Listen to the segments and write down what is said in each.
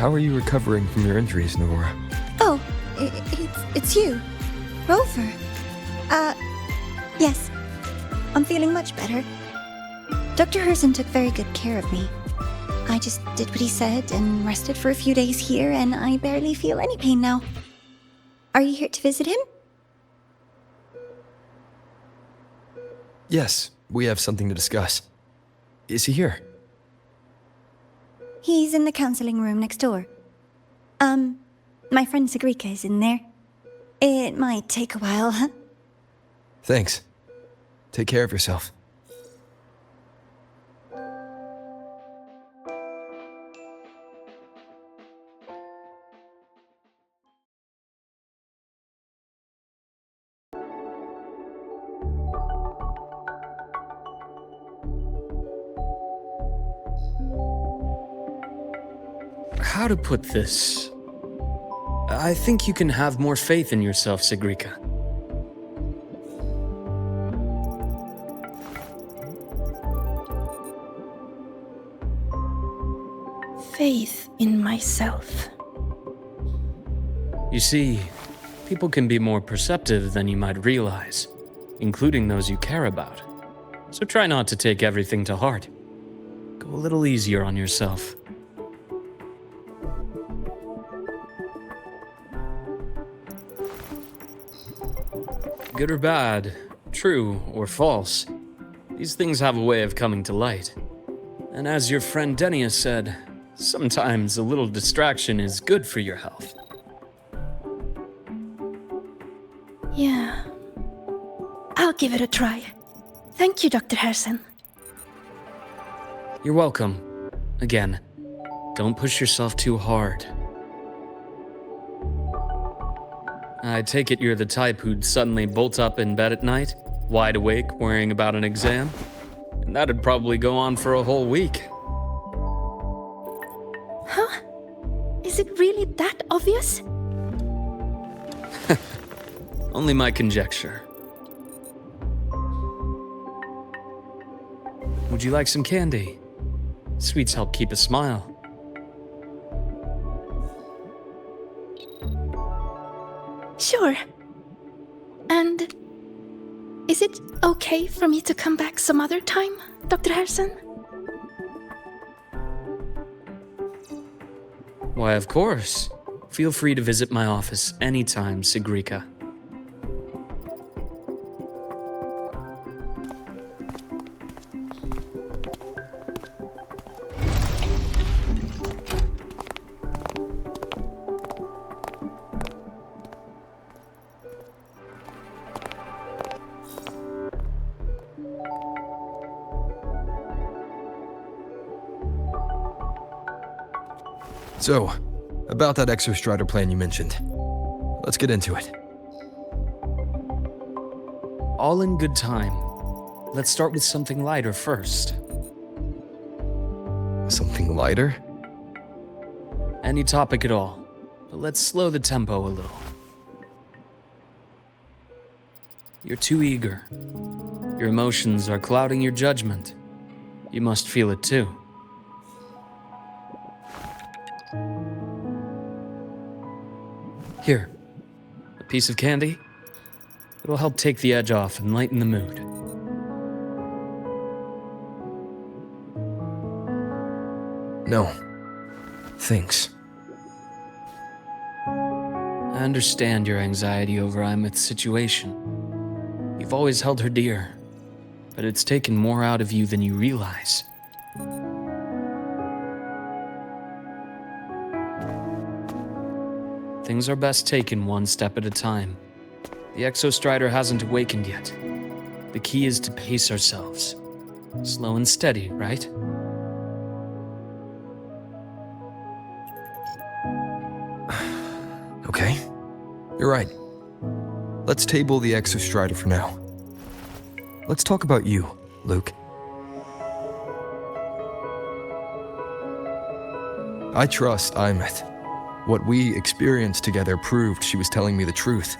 how are you recovering from your injuries, Nora? Oh, it's you. Rover. Yes. I'm feeling much better. Dr. Herssen took very good care of me. I just did what he said and rested for a few days here, and I barely feel any pain now. Are you here to visit him? Yes, we have something to discuss. Is he here? He's in the counseling room next door. My friend Segue is in there. It might take a while, huh? Thanks. Take care of yourself. How to put this? I think you can have more faith in yourself, Segue. Faith in myself. You see, people can be more perceptive than you might realize, including those you care about. So try not to take everything to heart. Go a little easier on yourself. Good or bad, true or false, these things have a way of coming to light. And as your friend Denia said, sometimes a little distraction is good for your health. Yeah. I'll give it a try. Thank you, Dr. Herssen. You're welcome. Again, don't push yourself too hard. I take it you're the type who'd suddenly bolt up in bed at night, wide awake, worrying about an exam? And that'd probably go on for a whole week. Huh? Is it really that obvious? Only my conjecture. Would you like some candy? Sweets help keep a smile. Sure. And is it okay for me to come back some other time, Dr. Herssen? Why, of course. Feel free to visit my office anytime, Segue. So, about that exostrider plan you mentioned. Let's get into it. All in good time. Let's start with something lighter first. Something lighter? Any topic at all, but let's slow the tempo a little. You're too eager. Your emotions are clouding your judgment. You must feel it too. Here, a piece of candy. It'll help take the edge off and lighten the mood. No. Thanks. I understand your anxiety over Imeth's situation. You've always held her dear, but it's taken more out of you than you realize. Things are best taken one step at a time. The exostrider hasn't awakened yet. The key is to pace ourselves. Slow and steady, right? Okay. You're right. Let's table the exostrider for now. Let's talk about you, Luuk. I trust Imeth. What we experienced together proved she was telling me the truth.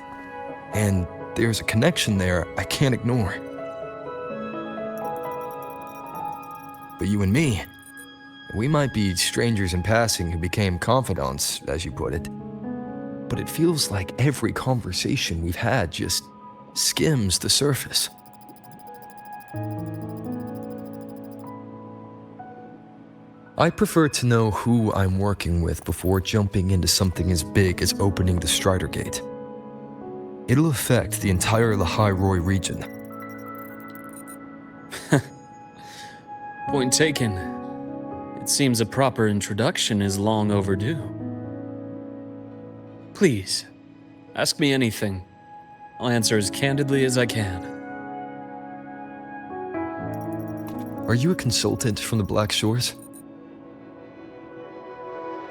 And there's a connection there I can't ignore. But you and me, We might be strangers in passing who became confidants, as you put it. But it feels like every conversation we've had just skims the surface. I prefer to know who I'm working with before jumping into something as big as opening the Strider Gate. It'll affect the entire Lahairoi region. Point taken. It seems a proper introduction is long overdue. Please, ask me anything. I'll answer as candidly as I can. Are you a consultant from the Black Shores?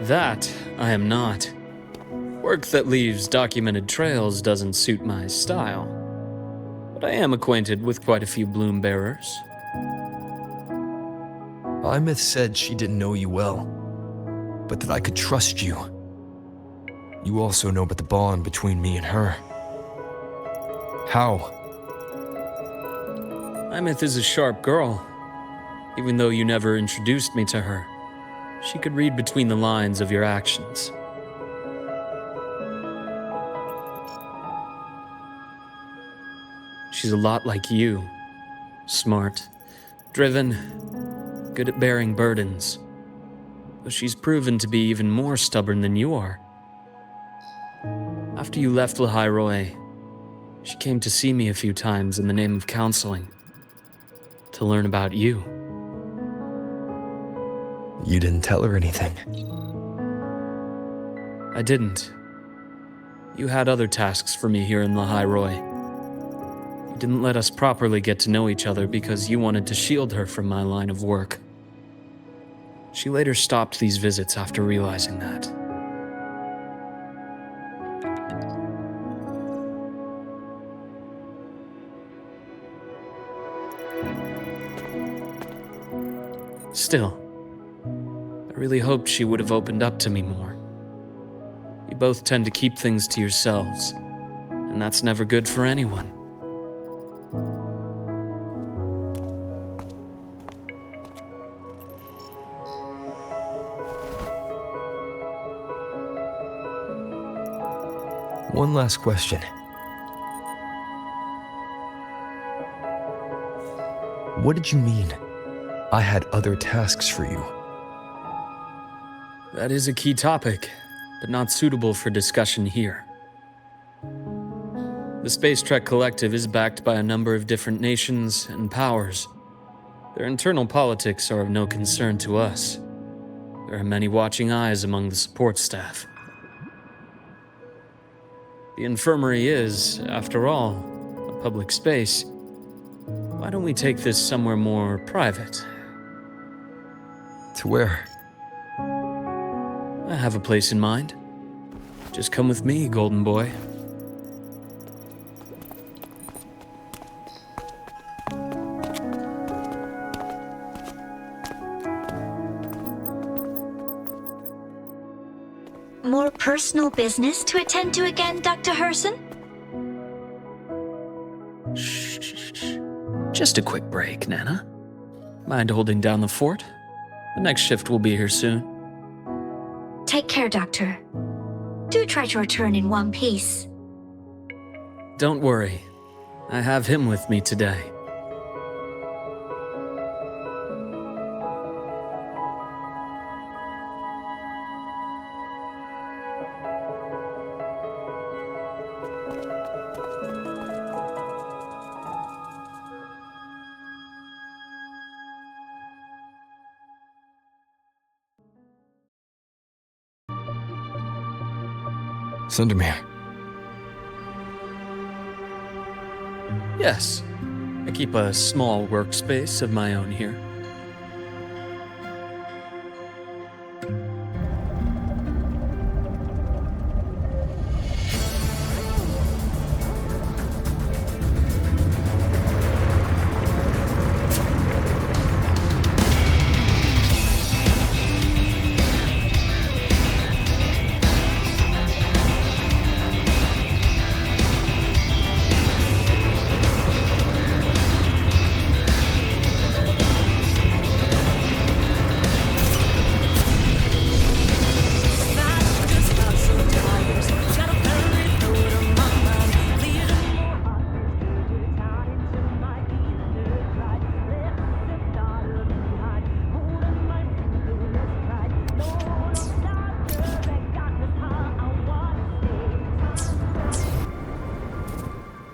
That I am not. Work that leaves documented trails doesn't suit my style. But I am acquainted with quite a few bloom bearers. Imeth said she didn't know you well, but that I could trust you. You also know about the bond between me and her. How? Imeth is a sharp girl. Even though you never introduced me to her, she could read between the lines of your actions. She's a lot like you. Smart, driven, good at bearing burdens. But she's proven to be even more stubborn than you are. After you left Lahairoi, she came to see me a few times in the name of counseling, to learn about you. You didn't tell her anything. I didn't. You had other tasks for me here in Lahairoi. You didn't let us properly get to know each other because you wanted to shield her from my line of work. She later stopped these visits after realizing that. Still, I really hoped she would have opened up to me more. You both tend to keep things to yourselves, and that's never good for anyone. One last question. What did you mean? I had other tasks for you. That is a key topic, but not suitable for discussion here. The Space Trek Collective is backed by a number of different nations and powers. Their internal politics are of no concern to us. There are many watching eyes among the support staff. The infirmary is, after all, a public space. Why don't we take this somewhere more private? To where? I have a place in mind. Just come with me, Golden Boy. More personal business to attend to again, Dr. Herssen? Shh. Just a quick break, Nana. Mind holding down the fort? The next shift will be here soon. Take care, Doctor. Do try to return in one piece. Don't worry. I have him with me today. Sundermere. Yes. I keep a small workspace of my own here.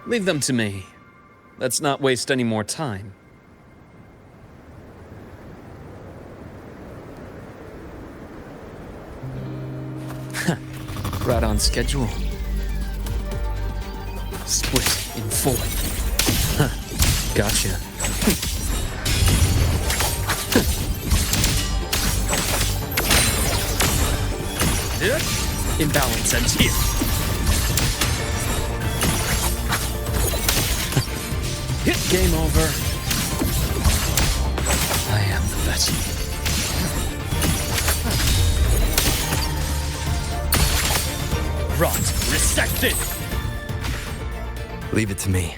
Leave them to me. Let's not waste any more time. Right on schedule. Split in 4. Gotcha. Imbalance ends here. Hit game over. I am the best. Rot resected. Leave it to me.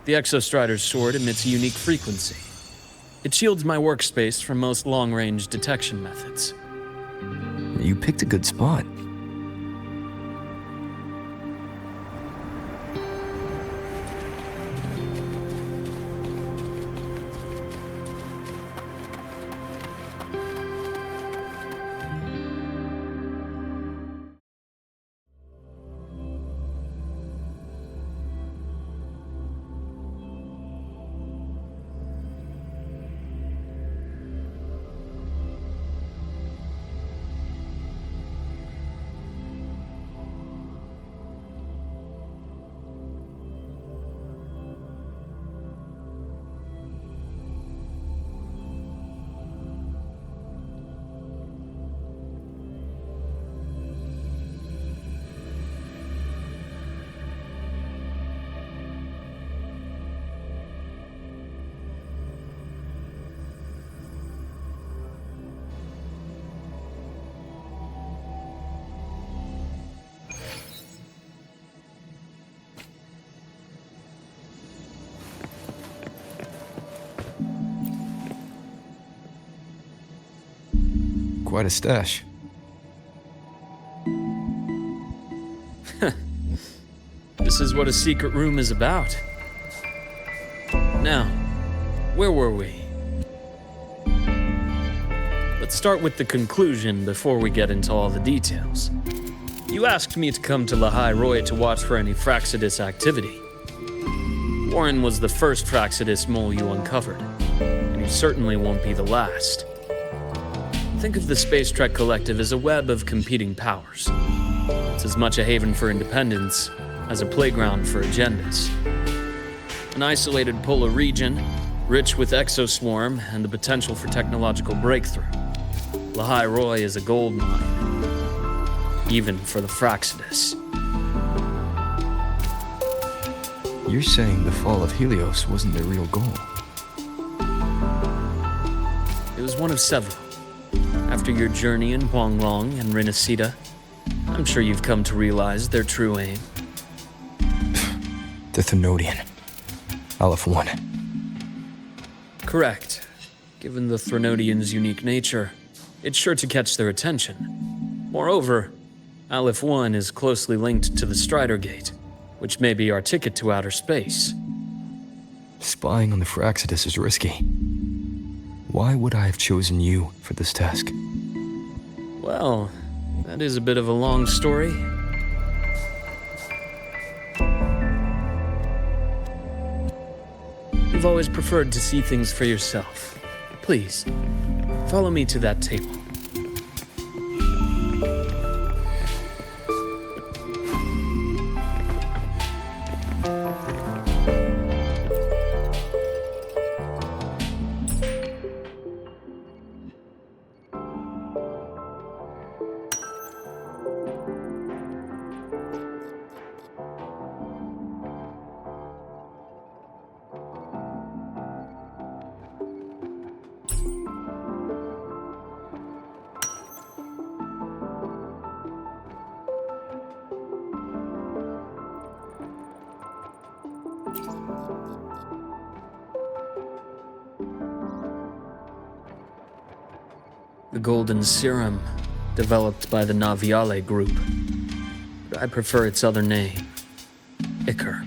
The Exostrider's sword emits a unique frequency. It shields my workspace from most long-range detection methods. You picked a good spot. Quite a stash. This is what a secret room is about. Now, where were we? Let's start with the conclusion before we get into all the details. You asked me to come to Lahai Roy to watch for any Fraxidus activity. Warren was the first Fraxidus mole you uncovered, and he certainly won't be the last. Think of the Space Trek Collective as a web of competing powers. It's as much a haven for independence as a playground for agendas. An isolated polar region, rich with exoswarm and the potential for technological breakthrough. Lahai Roy is a gold mine, even for the Fraxidus. You're saying the fall of Helios wasn't their real goal? It was one of several. After your journey in Huanglong and Rinasida, I'm sure you've come to realize their true aim. The Thenodian. Aleph 1. Correct. Given the Thenodian's unique nature, it's sure to catch their attention. Moreover, Aleph 1 is closely linked to the Strider Gate, which may be our ticket to outer space. Spying on the Fraxidus is risky. Why would I have chosen you for this task? Well, that is a bit of a long story. You've always preferred to see things for yourself. Please, follow me to that table. The golden serum, developed by the Naviale group. But I prefer its other name, Ichor.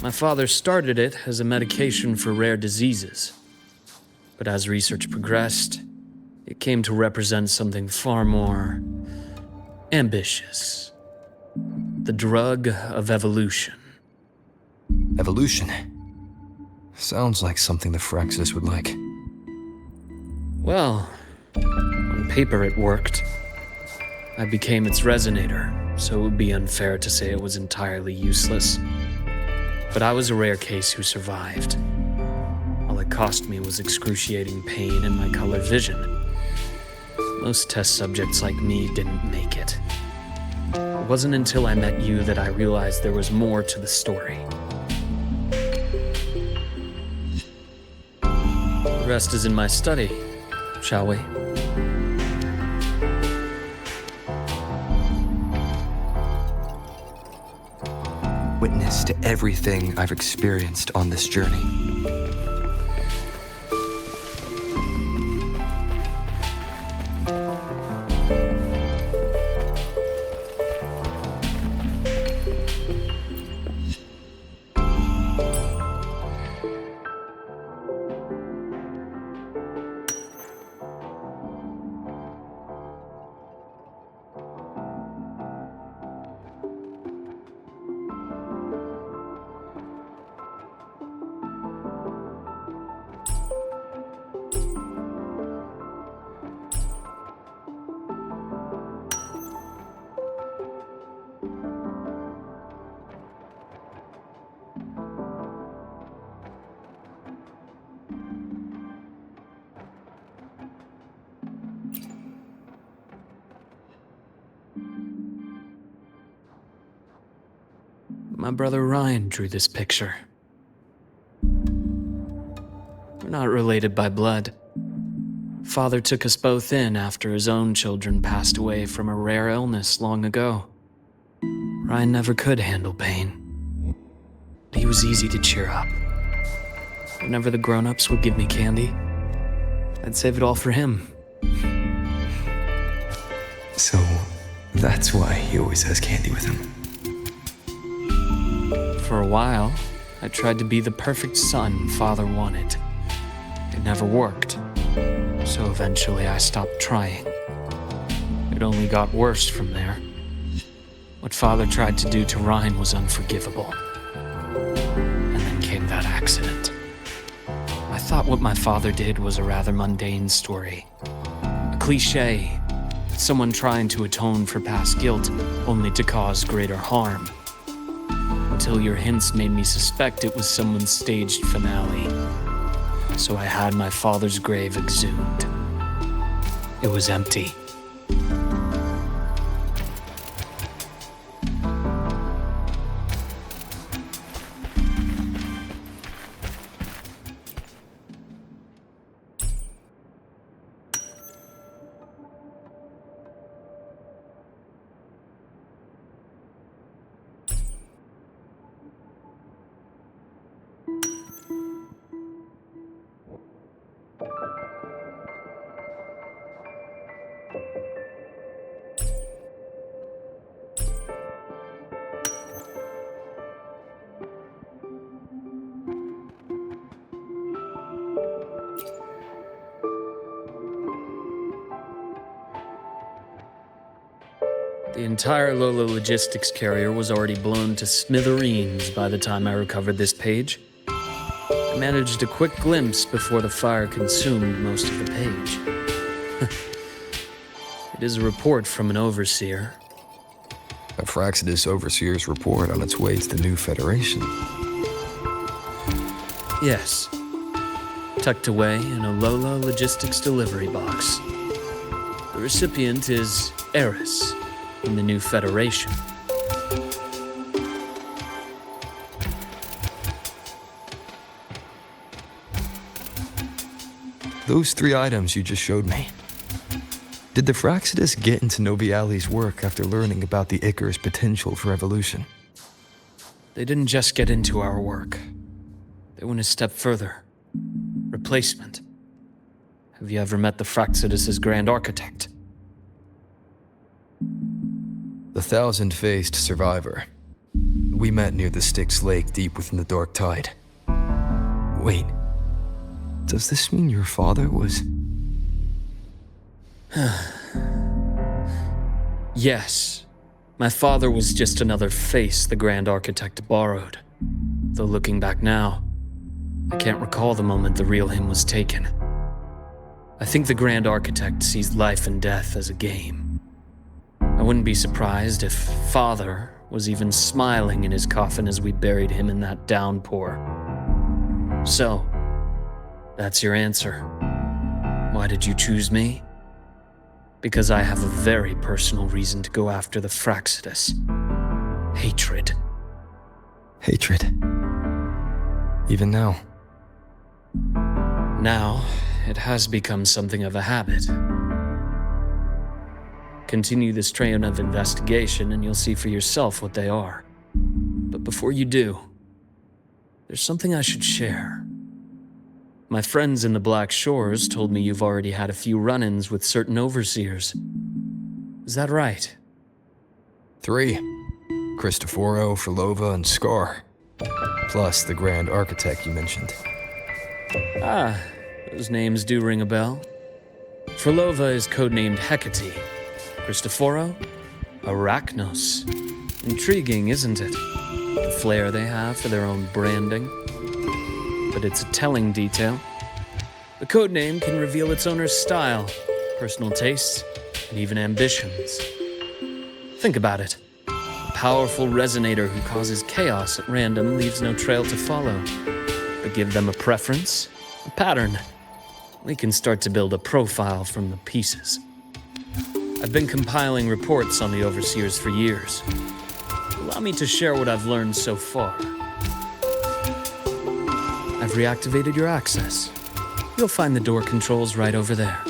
My father started it as a medication for rare diseases. But as research progressed, it came to represent something far more ambitious. The drug of evolution. Evolution. Sounds like something the Feliks would like. Well, on paper it worked. I became its resonator, so it would be unfair to say it was entirely useless. But I was a rare case who survived. All it cost me was excruciating pain and my color vision. Most test subjects like me didn't make it. It wasn't until I met you that I realized there was more to the story. The rest is in my study, shall we? Witness to everything I've experienced on this journey. My brother Ryan drew this picture. We're not related by blood. Father took us both in after his own children passed away from a rare illness long ago. Ryan never could handle pain. He was easy to cheer up. Whenever the grown-ups would give me candy, I'd save it all for him. So, that's why he always has candy with him. For a while, I tried to be the perfect son Father wanted. It never worked, so eventually I stopped trying. It only got worse from there. What Father tried to do to Ryan was unforgivable. And then came that accident. I thought what my father did was a rather mundane story. A cliché, someone trying to atone for past guilt only to cause greater harm. Until your hints made me suspect it was someone's staged finale. So I had my father's grave exhumed. It was empty. The entire Lola logistics carrier was already blown to smithereens by the time I recovered this page. I managed a quick glimpse before the fire consumed most of the page. It is a report from an overseer. A Feliks overseer's report on its way to the new Federation. Yes. Tucked away in a Lola logistics delivery box. The recipient is Eris in the new Federation. Those 3 items you just showed me. Did the Feliks get into Noviali's work after learning about the Icar's potential for evolution? They didn't just get into our work. They went a step further. Replacement. Have you ever met the Feliks' Grand Architect? The thousand-faced survivor. We met near the Styx Lake deep within the Dark Tide. Wait. Does this mean your father was... Yes. My father was just another face the Grand Architect borrowed. Though looking back now, I can't recall the moment the real him was taken. I think the Grand Architect sees life and death as a game. I wouldn't be surprised if Father was even smiling in his coffin as we buried him in that downpour. So, that's your answer. Why did you choose me? Because I have a very personal reason to go after the Fraxidus. Hatred. Hatred. Even now. Now, it has become something of a habit. Continue this train of investigation and you'll see for yourself what they are. But before you do, there's something I should share. My friends in the Black Shores told me you've already had a few run-ins with certain overseers. Is that right? 3. Cristoforo, Frolova, and Scar. Plus the Grand Architect you mentioned. Ah, those names do ring a bell. Frolova is codenamed Hecate. Cristoforo? Arachnos. Intriguing, isn't it? The flair they have for their own branding. But it's a telling detail. The codename can reveal its owner's style, personal tastes, and even ambitions. Think about it. A powerful resonator who causes chaos at random leaves no trail to follow. But give them a preference, a pattern. We can start to build a profile from the pieces. I've been compiling reports on the Overseers for years. Allow me to share what I've learned so far. I've reactivated your access. You'll find the door controls right over there.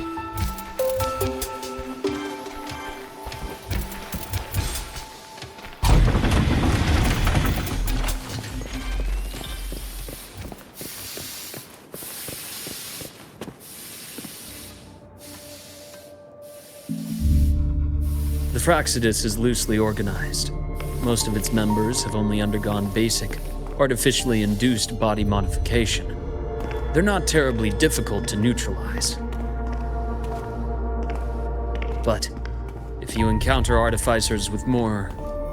The Fraxidus is loosely organized. Most of its members have only undergone basic, artificially induced body modification. They're not terribly difficult to neutralize. But if you encounter artificers with more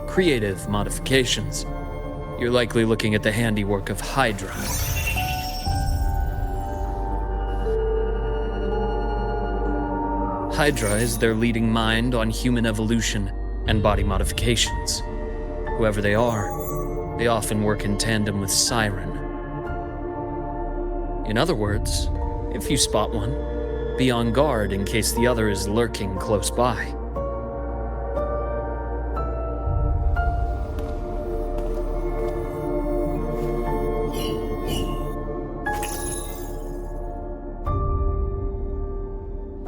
creative modifications, you're likely looking at the handiwork of Hydra. Hydra is their leading mind on human evolution and body modifications. Whoever they are, they often work in tandem with Siren. In other words, if you spot one, be on guard in case the other is lurking close by.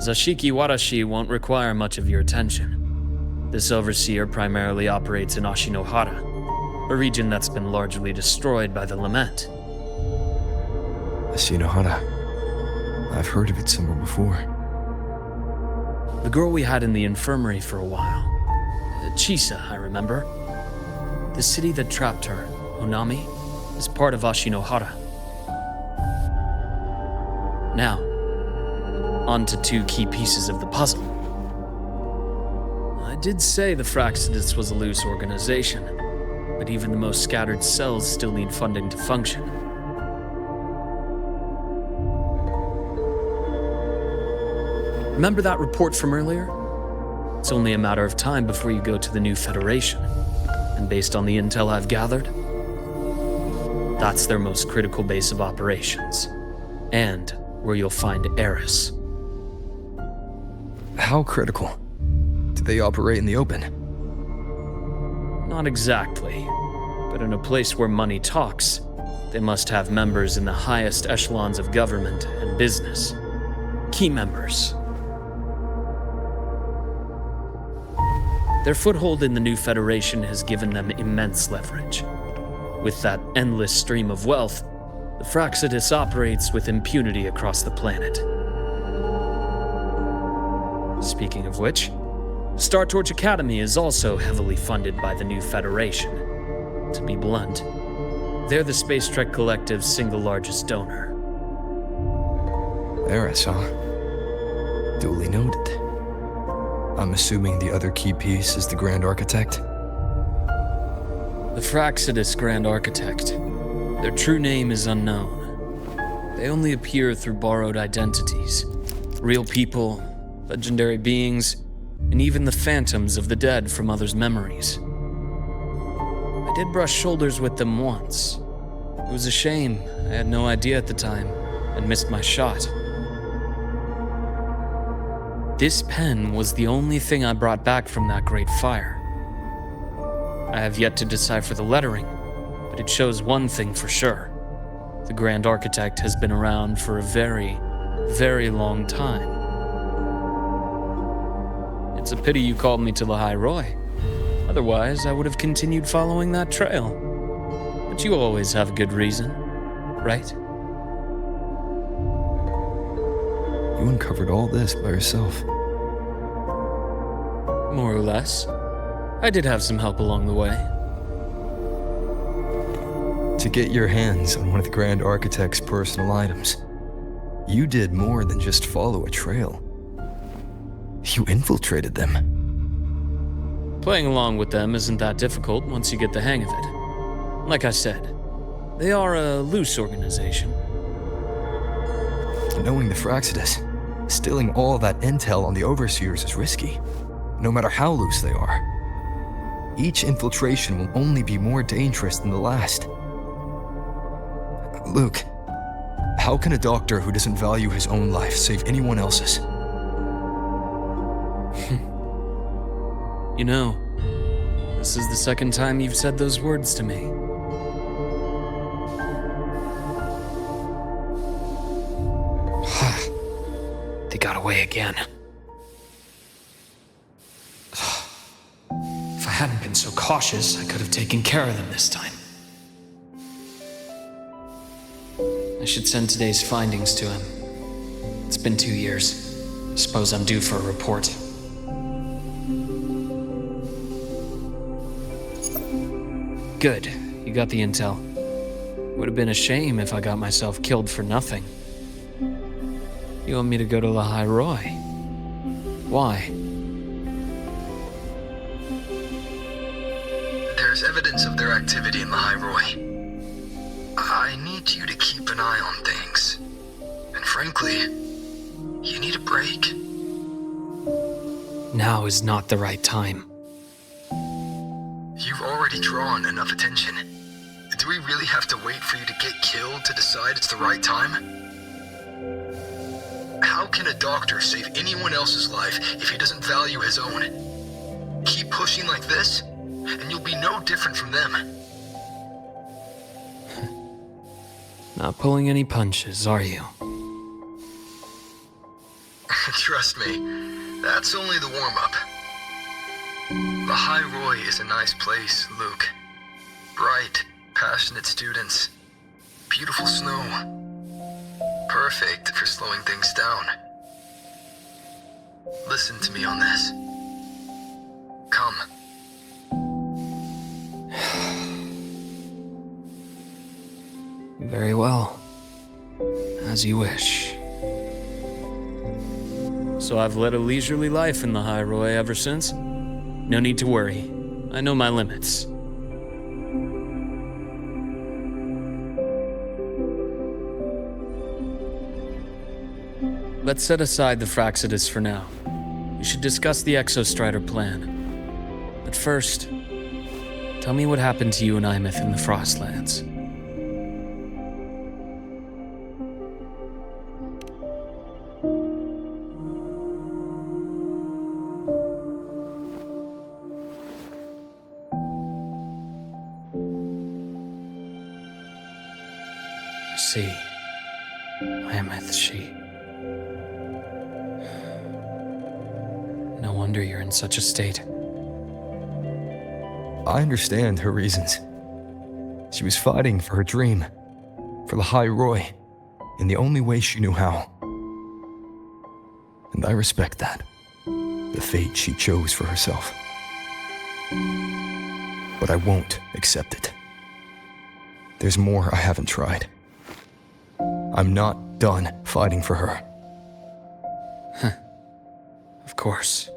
Zashiki Warashi won't require much of your attention. This overseer primarily operates in Ashinohara, a region that's been largely destroyed by the Lament. Ashinohara. I've heard of it somewhere before. The girl we had in the infirmary for a while. Chisa, I remember. The city that trapped her, Onami, is part of Ashinohara. Now, on to two key pieces of the puzzle. I did say the Fraxidus was a loose organization, but even the most scattered cells still need funding to function. Remember that report from earlier? It's only a matter of time before you go to the new Federation. And based on the intel I've gathered, that's their most critical base of operations. And where you'll find Eris. How critical? Do they operate in the open? Not exactly, but in a place where money talks, they must have members in the highest echelons of government and business. Key members. Their foothold in the new Federation has given them immense leverage. With that endless stream of wealth, the Fraxidus operates with impunity across the planet. Speaking of which, Star Torch Academy is also heavily funded by the new Federation. To be blunt, they're the Space Trek Collective's single largest donor. Eris, huh? Duly noted. I'm assuming the other key piece is the Grand Architect? The Fraxidus Grand Architect. Their true name is unknown. They only appear through borrowed identities. Real people, legendary beings, and even the phantoms of the dead from others' memories. I did brush shoulders with them once. It was a shame. I had no idea at the time and missed my shot. This pen was the only thing I brought back from that great fire. I have yet to decipher the lettering, but it shows one thing for sure. The Grand Architect has been around for a very, very long time. It's a pity you called me to the High Roy. Otherwise, I would have continued following that trail. But you always have a good reason, right? You uncovered all this by yourself. More or less. I did have some help along the way. To get your hands on one of the Grand Architect's personal items, you did more than just follow a trail. You infiltrated them. Playing along with them isn't that difficult once you get the hang of it. Like I said, they are a loose organization. Knowing the Fraxidus, stealing all that intel on the Overseers is risky, no matter how loose they are. Each infiltration will only be more dangerous than the last. Luuk, how can a doctor who doesn't value his own life save anyone else's? You know, this is the second time you've said those words to me. They got away again. If I hadn't been so cautious, I could have taken care of them this time. I should send today's findings to him. It's been 2 years. Suppose I'm due for a report. Good. You got the intel. Would have been a shame if I got myself killed for nothing. You want me to go to the High Roy? Why? There's evidence of their activity in the High Roy. I need you to keep an eye on things. And frankly, you need a break. Now is not the right time. You've already drawn enough attention. Do we really have to wait for you to get killed to decide it's the right time? How can a doctor save anyone else's life if he doesn't value his own? Keep pushing like this, and you'll be no different from them. Not pulling any punches, are you? Trust me, that's only the warm-up. The High Roy is a nice place, Luuk. Bright, passionate students. Beautiful snow. Perfect for slowing things down. Listen to me on this. Come. Very well. As you wish. So I've led a leisurely life in the High Roy ever since? No need to worry. I know my limits. Let's set aside the Fraxidus for now. We should discuss the Exostrider plan. But first, tell me what happened to you and Imeth in the Frostlands. I see. Imeth, she... No wonder you're in such a state. I understand her reasons. She was fighting for her dream, for the High Roy, in the only way she knew how. And I respect that, the fate she chose for herself. But I won't accept it. There's more I haven't tried. I'm not done fighting for her. Of course.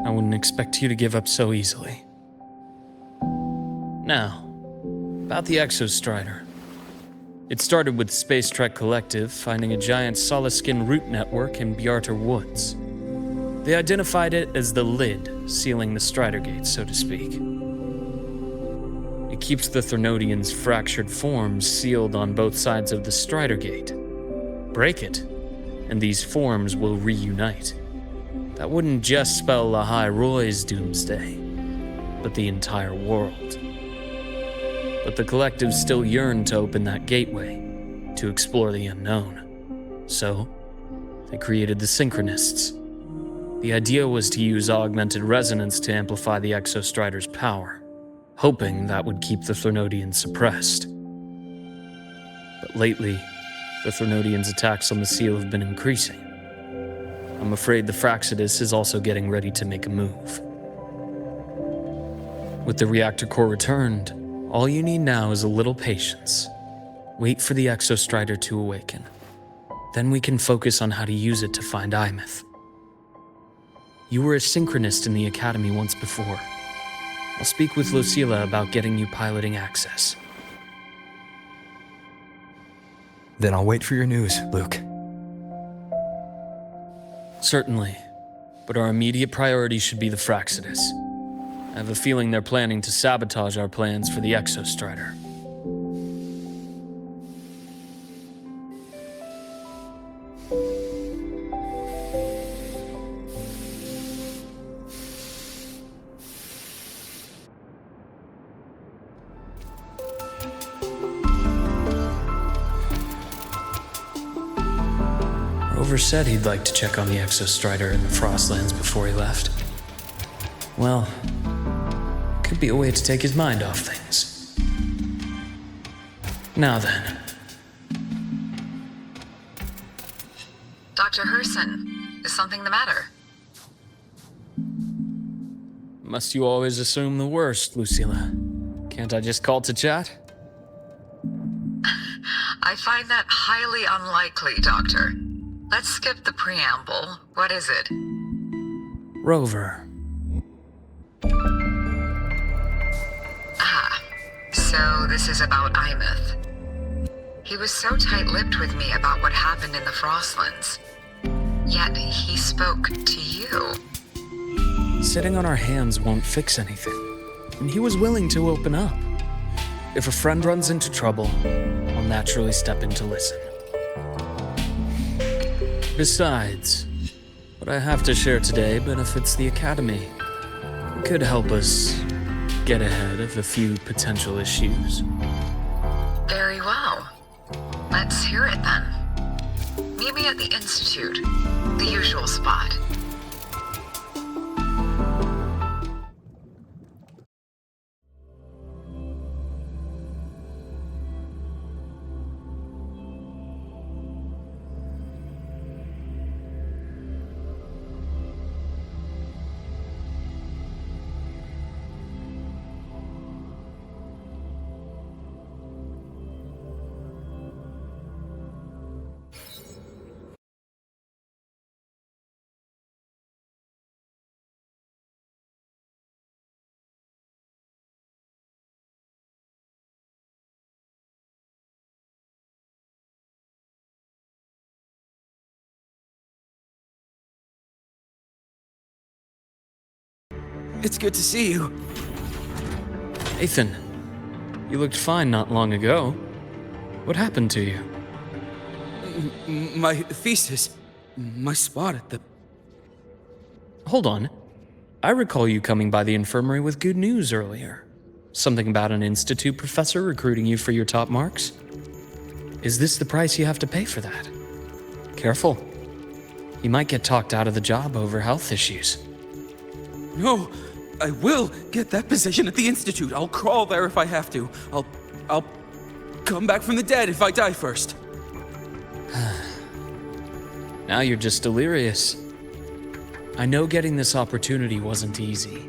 I wouldn't expect you to give up so easily. Now, about the Exostrider. It started with Space Trek Collective finding a giant solid-skin root network in Bjarter Woods. They identified it as the lid, sealing the Strider Gate, so to speak. It keeps the Threnodians' fractured forms sealed on both sides of the Strider Gate. Break it, and these forms will reunite. That wouldn't just spell Lahai Roy's doomsday, but the entire world. But the Collective still yearned to open that gateway, to explore the unknown. So, they created the Synchronists. The idea was to use augmented resonance to amplify the Exostrider's power, hoping that would keep the Threnodians suppressed. But lately, the Threnodians' attacks on the seal have been increasing. I'm afraid the Fraxidus is also getting ready to make a move. With the reactor core returned, all you need now is a little patience. Wait for the Exostrider to awaken. Then we can focus on how to use it to find Imeth. You were a synchronist in the Academy once before. I'll speak with Lucilla about getting you piloting access. Then I'll wait for your news, Luke. Certainly, but our immediate priority should be the Fraxidus. I have a feeling they're planning to sabotage our plans for the Exostrider. Rover said he'd like to check on the Exostrider in the Frostlands before he left. Well, could be a way to take his mind off things. Now then. Dr. Herssen, is something the matter? Must you always assume the worst, Lucilla? Can't I just call to chat? I find that highly unlikely, Doctor. Let's skip the preamble. What is it? Rover. So this is about Imeth. He was so tight-lipped with me about what happened in the Frostlands. Yet he spoke to you. Sitting on our hands won't fix anything, and he was willing to open up. If a friend runs into trouble, I'll naturally step in to listen. Besides, what I have to share today benefits the Academy. It could help us get ahead of a few potential issues. Very well. Let's hear it then. Meet me at the Institute, the usual spot. It's good to see you. Ethan, you looked fine not long ago. What happened to you? My thesis. My spot at the... Hold on. I recall you coming by the infirmary with good news earlier. Something about an institute professor recruiting you for your top marks? Is this the price you have to pay for that? Careful. You might get talked out of the job over health issues. No, I will get that position at the Institute. I'll crawl there if I have to. I'll come back from the dead if I die first. Now you're just delirious. I know getting this opportunity wasn't easy.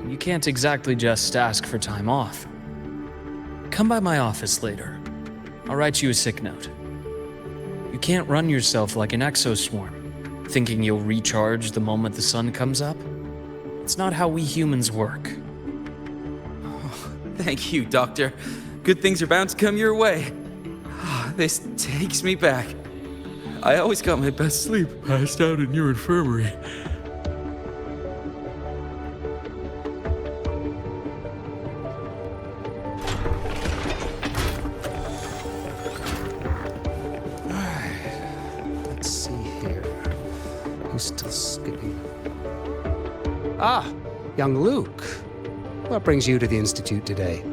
You can't exactly just ask for time off. Come by my office later. I'll write you a sick note. You can't run yourself like an exoswarm, thinking you'll recharge the moment the sun comes up. It's not how we humans work. Oh, Thank you, Doctor. Good things are bound to come your way. This takes me back. I always got my best sleep passed out in your infirmary. Let's see here. Who's still skipping? Ah, young Luuk. What brings you to the Institute today?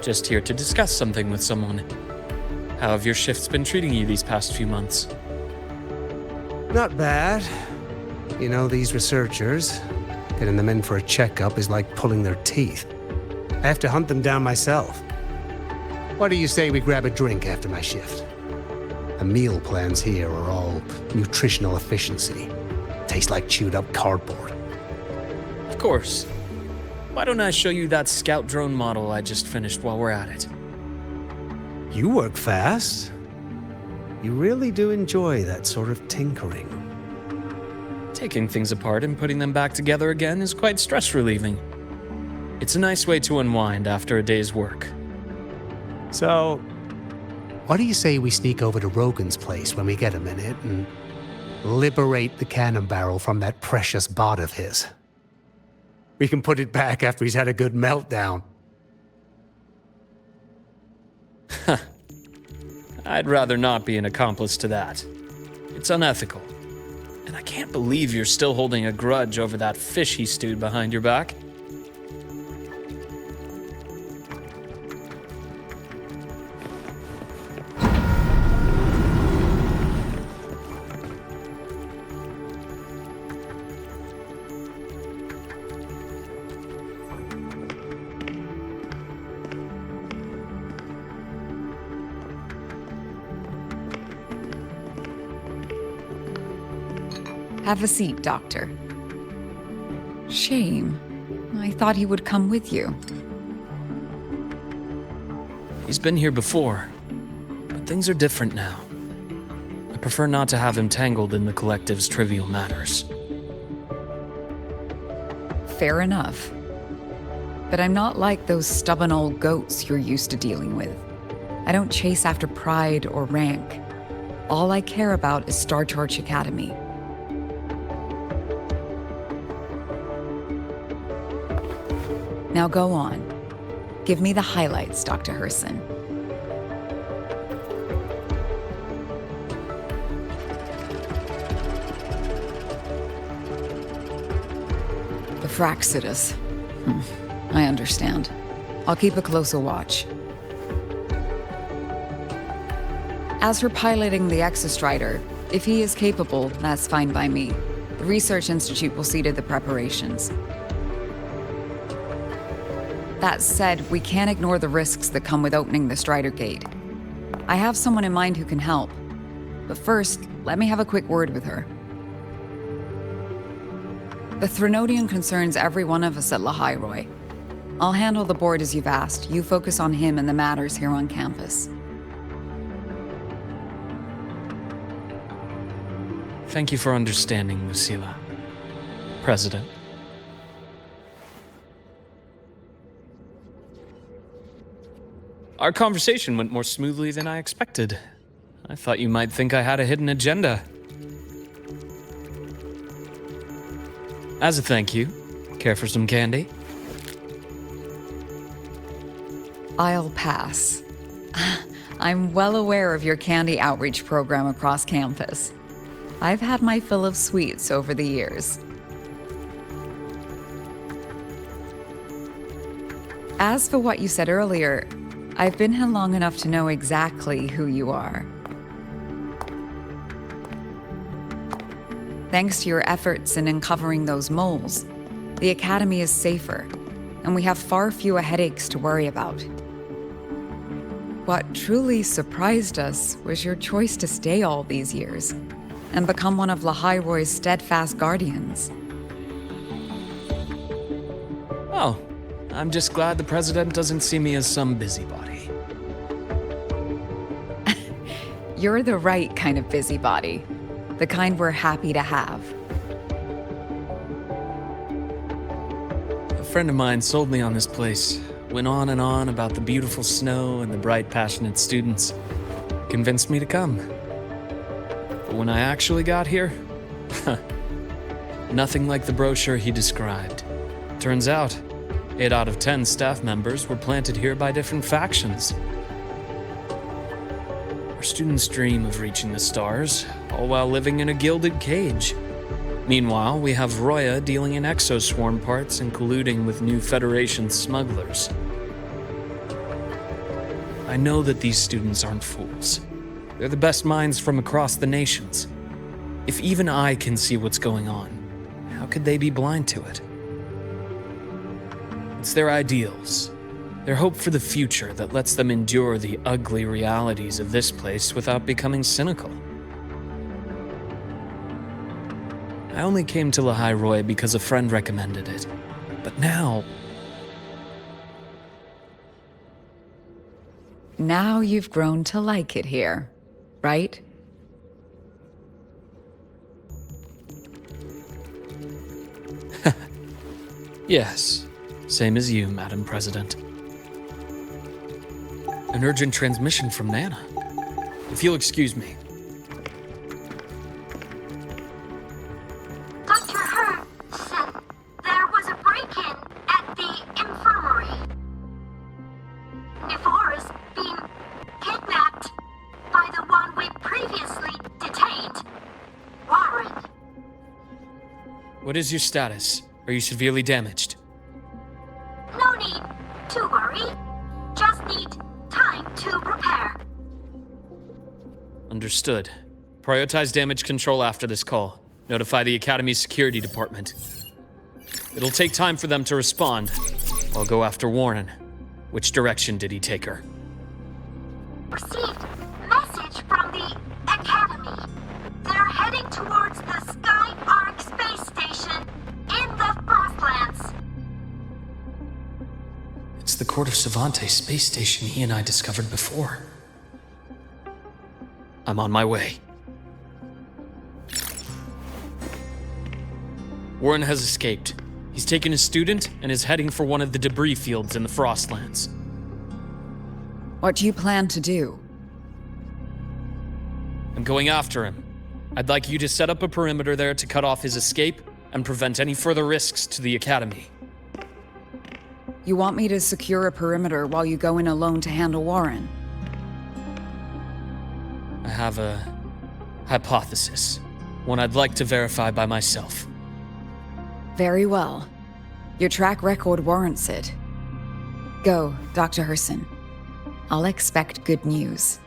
Just here to discuss something with someone. How have your shifts been treating you these past few months? Not bad. You know, these researchers, getting them in for a checkup is like pulling their teeth. I have to hunt them down myself. What do you say we grab a drink after my shift? The meal plans here are all nutritional efficiency. Taste like chewed up cardboard. Of course. Why don't I show you that scout drone model I just finished while we're at it? You work fast. You really do enjoy that sort of tinkering. Taking things apart and putting them back together again is quite stress-relieving. It's a nice way to unwind after a day's work. So, what do you say we sneak over to Rogan's place when we get a minute and liberate the cannon barrel from that precious bot of his? We can put it back after he's had a good meltdown. I'd rather not be an accomplice to that. It's unethical. And I can't believe you're still holding a grudge over that fish he stewed behind your back. Have a seat, Doctor. Shame. I thought he would come with you. He's been here before, but things are different now. I prefer not to have him tangled in the collective's trivial matters. Fair enough. But I'm not like those stubborn old goats you're used to dealing with. I don't chase after pride or rank. All I care about is Star Torch Academy. Now go on. Give me the highlights, Dr. Herssen. The Fraxidus. I understand. I'll keep a closer watch. As for piloting the Exostrider, if he is capable, that's fine by me. The Research Institute will see to the preparations. That said, we can't ignore the risks that come with opening the Strider Gate. I have someone in mind who can help. But first, let me have a quick word with her. The Threnodian concerns every one of us at Lahairoi. I'll handle the board as you've asked. You focus on him and the matters here on campus. Thank you for understanding, Lucila. President. Our conversation went more smoothly than I expected. I thought you might think I had a hidden agenda. As a thank you, care for some candy? I'll pass. I'm well aware of your candy outreach program across campus. I've had my fill of sweets over the years. As for what you said earlier, I've been here long enough to know exactly who you are. Thanks to your efforts in uncovering those moles, the Academy is safer, and we have far fewer headaches to worry about. What truly surprised us was your choice to stay all these years and become one of Lahairoi's steadfast guardians. Oh, I'm just glad the President doesn't see me as some busybody. You're the right kind of busybody, the kind we're happy to have. A friend of mine sold me on this place went on and on about the beautiful snow and the bright, passionate students. Convinced me to come. But when I actually got here, nothing like the brochure he described. Turns out, 8 out of 10 staff members were planted here by different factions. Our students dream of reaching the stars, all while living in a gilded cage. Meanwhile, we have Roya dealing in exoswarm parts and colluding with new Federation smugglers. I know that these students aren't fools. They're the best minds from across the nations. If even I can see what's going on, how could they be blind to it? It's their ideals, their hope for the future that lets them endure the ugly realities of this place without becoming cynical. I only came to Lahai Roy because a friend recommended it. But now... Now you've grown to like it here, right? Yes, same as you, Madam President. An urgent transmission from Nana. If you'll excuse me. Dr. Herssen, there was a break-in at the infirmary. Nevora's being kidnapped by the one we previously detained, Warren. What is your status? Are you severely damaged? No need to worry. Just need time to prepare. Understood. Prioritize damage control after this call. Notify the Academy's security department. It'll take time for them to respond. I'll go after Warren. Which direction did he take her? Received message from the Academy. They're heading towards the Sky Arc space station in the Frostlands. It's the Court of Savante space station he and I discovered before. I'm on my way. Warren has escaped. He's taken a student and is heading for one of the debris fields in the Frostlands. What do you plan to do? I'm going after him. I'd like you to set up a perimeter there to cut off his escape and prevent any further risks to the Academy. You want me to secure a perimeter while you go in alone to handle Warren? I have a hypothesis. One I'd like to verify by myself. Very well. Your track record warrants it. Go, Dr. Herssen. I'll expect good news.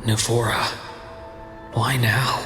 Nevora. Why now?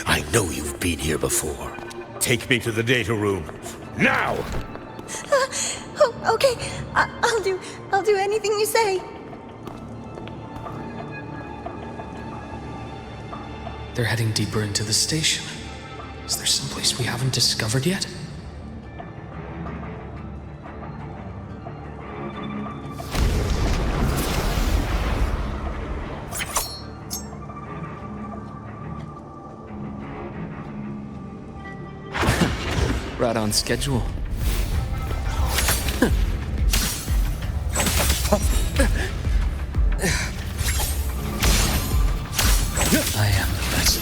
I know you've been here before. Take me to the data room. Now! Okay, I'll do anything you say. They're heading deeper into the station. Is there someplace we haven't discovered yet? Right on schedule. I am the best.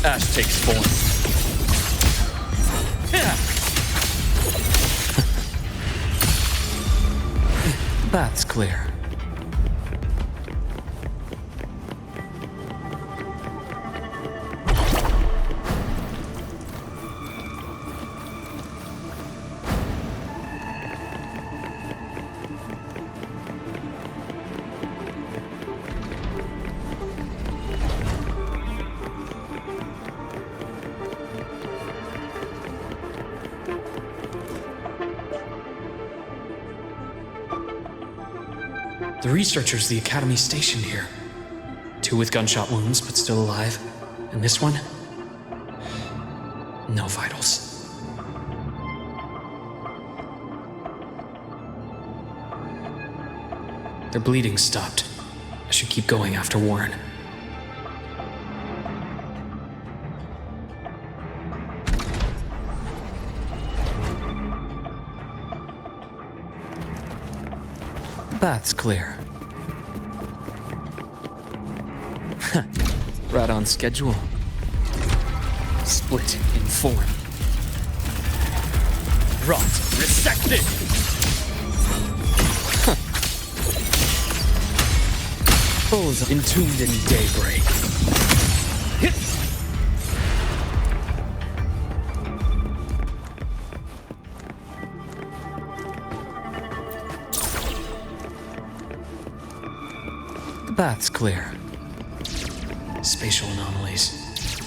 Ash takes form. Path's clear. The researchers the Academy stationed here. 2 with gunshot wounds, but still alive. And this one? No vitals. Their bleeding stopped. I should keep going after Warren. Path's clear. Right on schedule. Split in form. Rot resected! Foes entombed in daybreak. The path's clear. Spatial anomalies.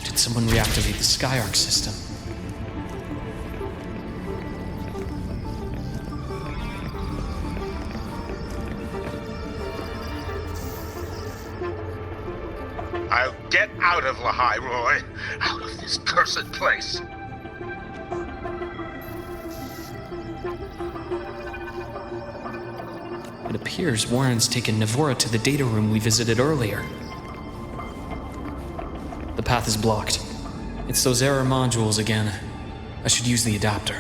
Did someone reactivate the Skyarc system? I'll get out of Lahai, Roy. Out of this cursed place. It appears Warren's taken Navora to the data room we visited earlier. The path is blocked. It's those error modules again. I should use the adapter.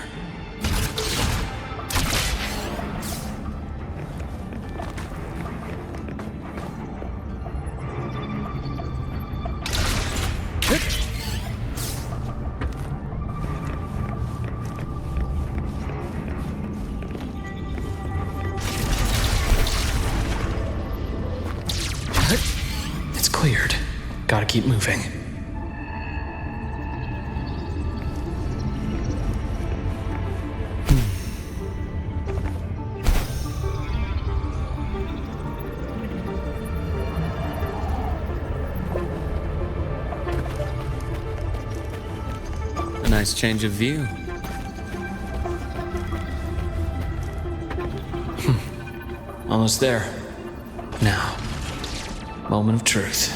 It's cleared. Gotta keep moving. A nice change of view. Almost there. Now, moment of truth.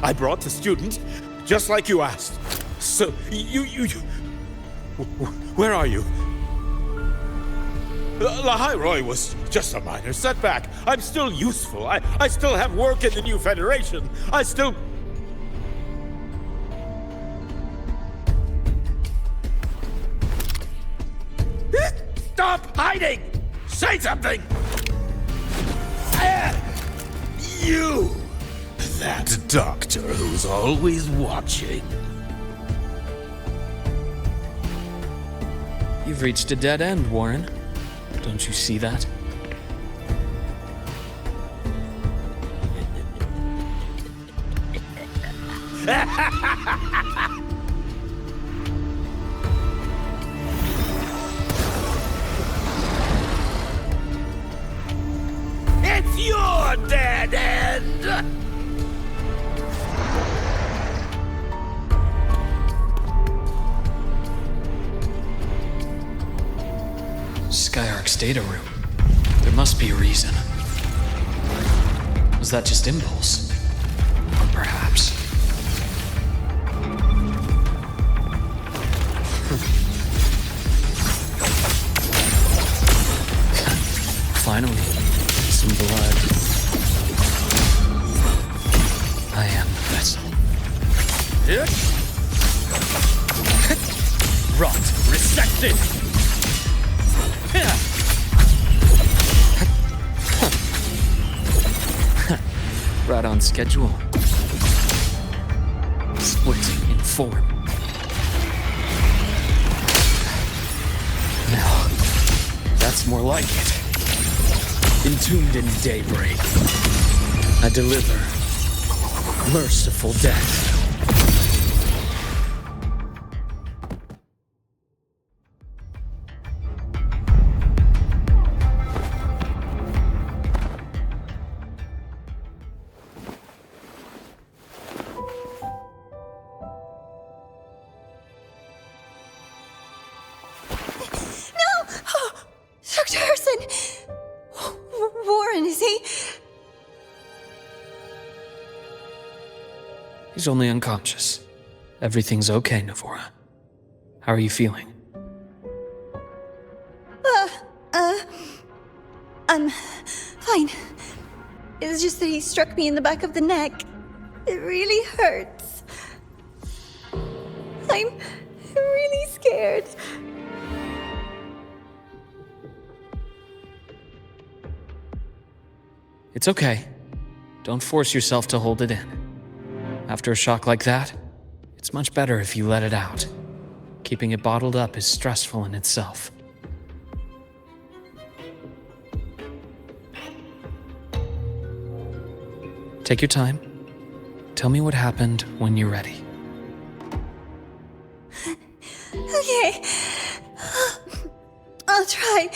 I brought the student, just like you asked. So, you... Where are you? Lahai Roy was just a minor setback. I'm still useful. I still have work in the new Federation. I still... Stop hiding! Say something! You! That doctor who's always watching. You've reached a dead end, Warren. Don't you see that? It's your dead end! Skyark's data room. There must be a reason. Was that just impulse? Or perhaps... Finally, some blood. I am the vessel. Rot, resected! Right on schedule. Splitting in form. Now, that's more like it. Entombed in daybreak, I deliver merciful death. Dr. Herssen! Warren, is he? He's only unconscious. Everything's okay, Navora. How are you feeling? I'm fine. It's just that he struck me in the back of the neck. It really hurts. I'm really scared. It's okay. Don't force yourself to hold it in. After a shock like that, it's much better if you let it out. Keeping it bottled up is stressful in itself. Take your time. Tell me what happened when you're ready. Okay. I'll try.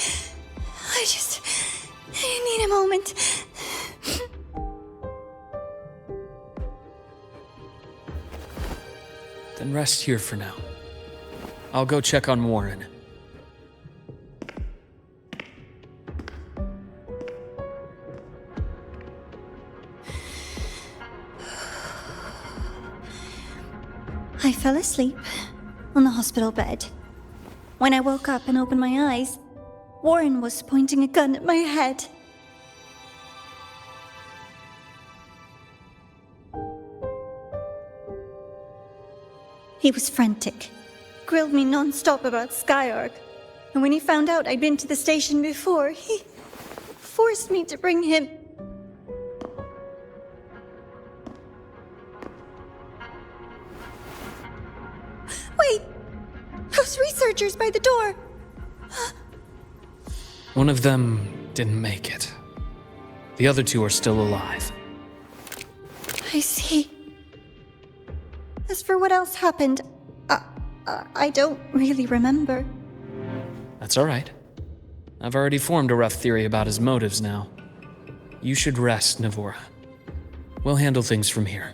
I need a moment. Then rest here for now. I'll go check on Warren. I fell asleep on the hospital bed. When I woke up and opened my eyes, Warren was pointing a gun at my head. He was frantic, grilled me non-stop about Skyark, and when he found out I'd been to the station before, he forced me to bring him. Wait! Those researchers by the door! One of them didn't make it. The other two are still alive. I see. As for what else happened, I don't really remember. That's all right. I've already formed a rough theory about his motives now. You should rest, Navora. We'll handle things from here.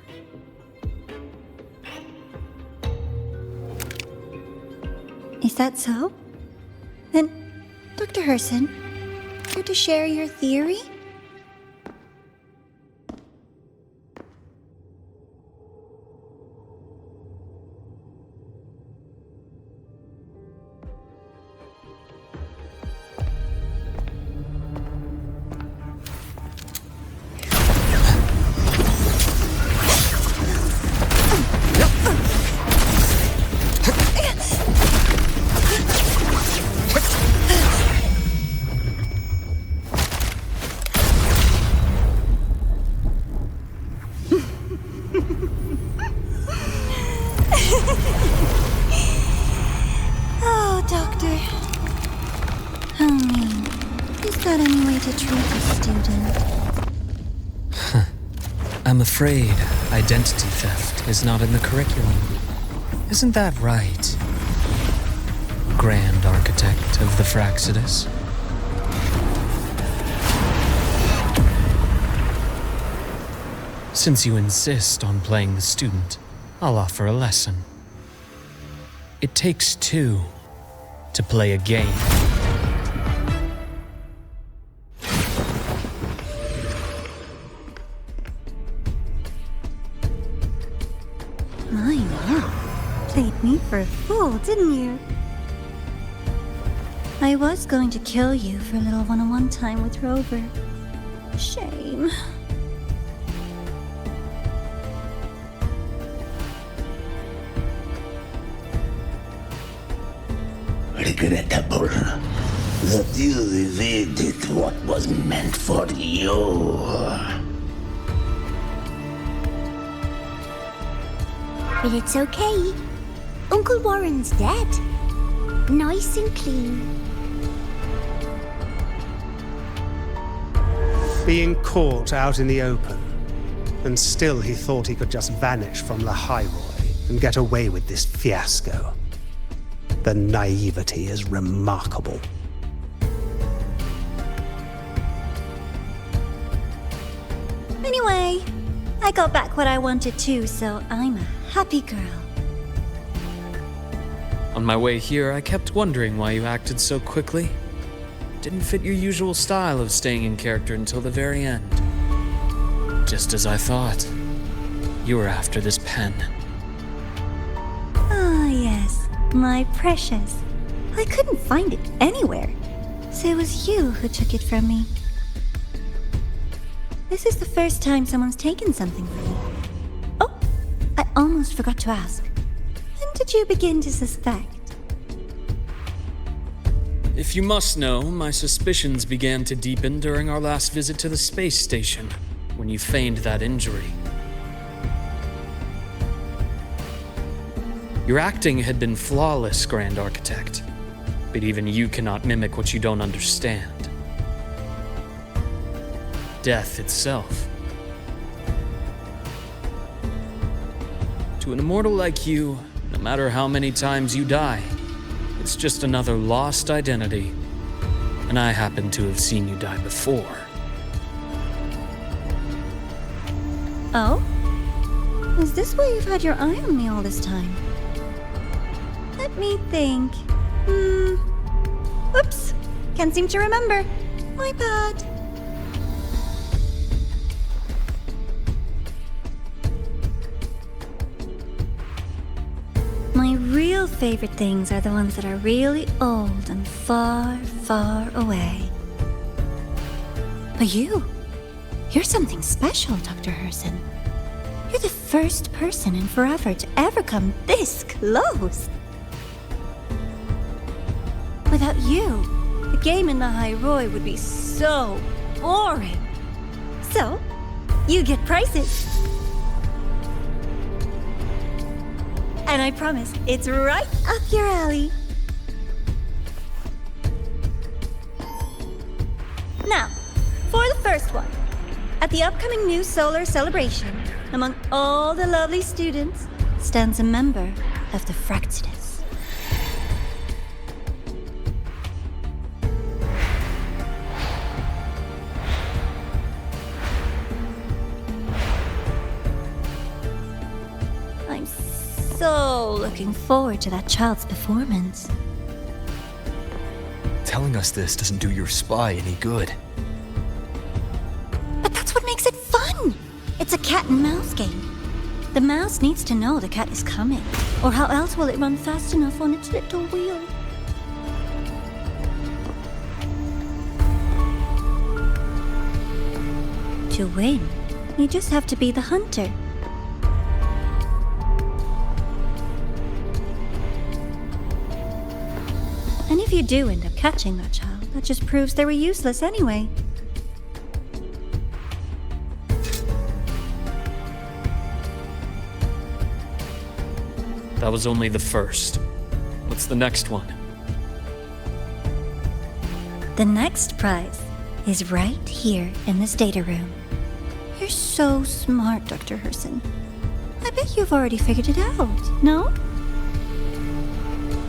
Is that so? Then, Dr. Herssen, care to share your theory? Oh, Doctor. How mean. Is that any way to treat a student? I'm afraid identity theft is not in the curriculum. Isn't that right, Grand Architect of the Fraxidus? Since you insist on playing the student, I'll offer a lesson. It takes two to play a game. fool, didn't you? I was going to kill you for a little one-on-one time with Rover. Shame. Regrettable that you evaded what was meant for you. But it's okay. Uncle Warren's dead. Nice and clean. Being caught out in the open, and still he thought he could just vanish from the High Roy and get away with this fiasco. The naivety is remarkable. Anyway, I got back what I wanted too, so I'm a happy girl. On my way here, I kept wondering why you acted so quickly. Didn't fit your usual style of staying in character until the very end. Just as I thought. You were after this pen. Ah, yes, my precious. I couldn't find it anywhere, so it was you who took it from me. This is the first time someone's taken something from me. Oh, I almost forgot to ask. When did you begin to suspect? If you must know, my suspicions began to deepen during our last visit to the space station, when you feigned that injury. Your acting had been flawless, Grand Architect, but even you cannot mimic what you don't understand. Death itself. To an immortal like you, no matter how many times you die, it's just another lost identity. And I happen to have seen you die before. Oh? Is this why you've had your eye on me all this time? Let me think. Oops. Can't seem to remember. My bad. My real favorite things are the ones that are really old and far, far away. But you're something special, Dr. Herssen. You're the first person in forever to ever come this close. Without you, the game in the High Roy would be so boring. So, you get prizes. And I promise, it's right up your alley. Now, for the first one. At the upcoming new solar celebration, among all the lovely students, stands a member of the Fractidus. I'm so looking forward to that child's performance. Telling us this doesn't do your spy any good. But that's what makes it fun! It's a cat and mouse game. The mouse needs to know the cat is coming, or how else will it run fast enough on its little wheel? To win, you just have to be the hunter. And if you do end up catching that child, that just proves they were useless anyway. That was only the first. What's the next one? The next prize is right here in this data room. You're so smart, Dr. Herssen. I bet you've already figured it out, no?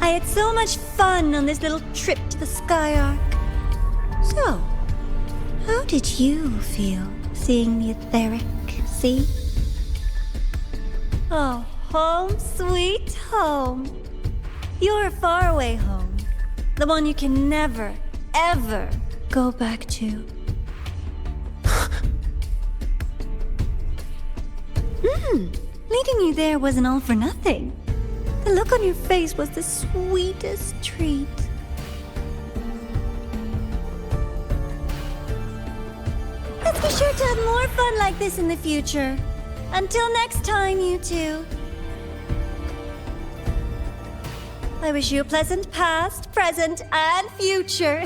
I had so much fun on this little trip to the Sky Arc. So, how did you feel seeing the etheric sea? Oh, home sweet home. Your faraway home. The one you can never, ever go back to. Leading you there wasn't all for nothing. The look on your face was the sweetest treat. Let's be sure to have more fun like this in the future. Until next time, you two. I wish you a pleasant past, present, and future.